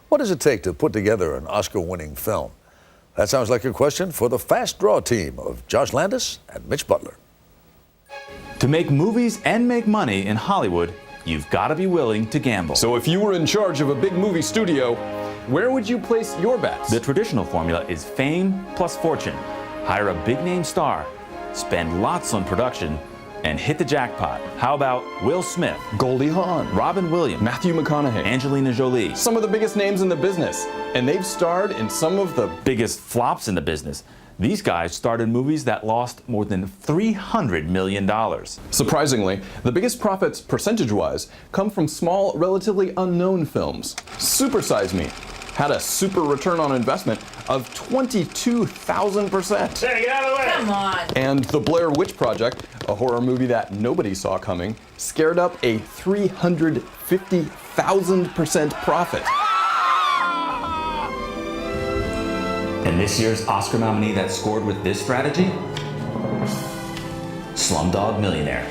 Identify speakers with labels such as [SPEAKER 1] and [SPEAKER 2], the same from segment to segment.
[SPEAKER 1] What does it take to put together an Oscar-winning film? That sounds like a question for the Fast Draw team of Josh Landis and Mitch Butler.
[SPEAKER 2] To make movies and make money in Hollywood, you've got to be willing to gamble.
[SPEAKER 3] So if you were in charge of a big movie studio, where would you place your bets?
[SPEAKER 2] The traditional formula is fame plus fortune. Hire a big-name star, spend lots on production, and hit the jackpot. How about Will Smith,
[SPEAKER 3] Goldie Hawn,
[SPEAKER 2] Robin Williams,
[SPEAKER 3] Matthew McConaughey,
[SPEAKER 2] Angelina Jolie?
[SPEAKER 3] Some of the biggest names in the business, and they've starred in some of the
[SPEAKER 2] biggest flops in the business. These guys starred in movies that lost more than $300 million.
[SPEAKER 3] Surprisingly, the biggest profits percentage-wise come from small, relatively unknown films. Super Size Me had a super return on investment of 22,000%.
[SPEAKER 4] Hey, get out of the way! Come on!
[SPEAKER 3] And The Blair Witch Project, a horror movie that nobody saw coming, scared up a 350,000% profit.
[SPEAKER 2] And this year's Oscar nominee that scored with this strategy? Slumdog Millionaire.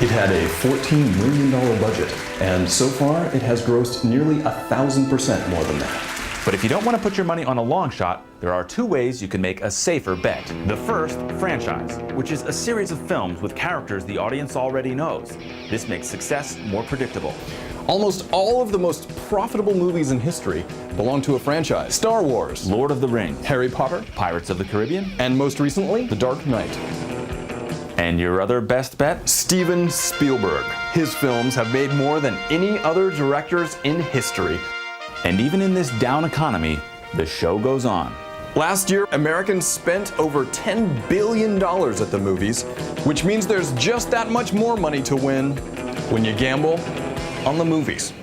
[SPEAKER 3] It had a $14 million budget, and so far it has grossed nearly 1,000% more than that.
[SPEAKER 2] But if you don't want to put your money on a long shot, there are two ways you can make a safer bet. The first, franchise, which is a series of films with characters the audience already knows. This makes success more predictable.
[SPEAKER 3] Almost all of the most profitable movies in history belong to a franchise. Star Wars,
[SPEAKER 2] Lord of the Rings,
[SPEAKER 3] Harry Potter,
[SPEAKER 2] Pirates of the Caribbean,
[SPEAKER 3] and most recently, The Dark Knight.
[SPEAKER 2] And your other best bet?
[SPEAKER 3] Steven Spielberg. His films have made more than any other directors in history.
[SPEAKER 2] And even in this down economy, the show goes on.
[SPEAKER 3] Last year, Americans spent over $10 billion at the movies, which means there's just that much more money to win when you gamble on the movies.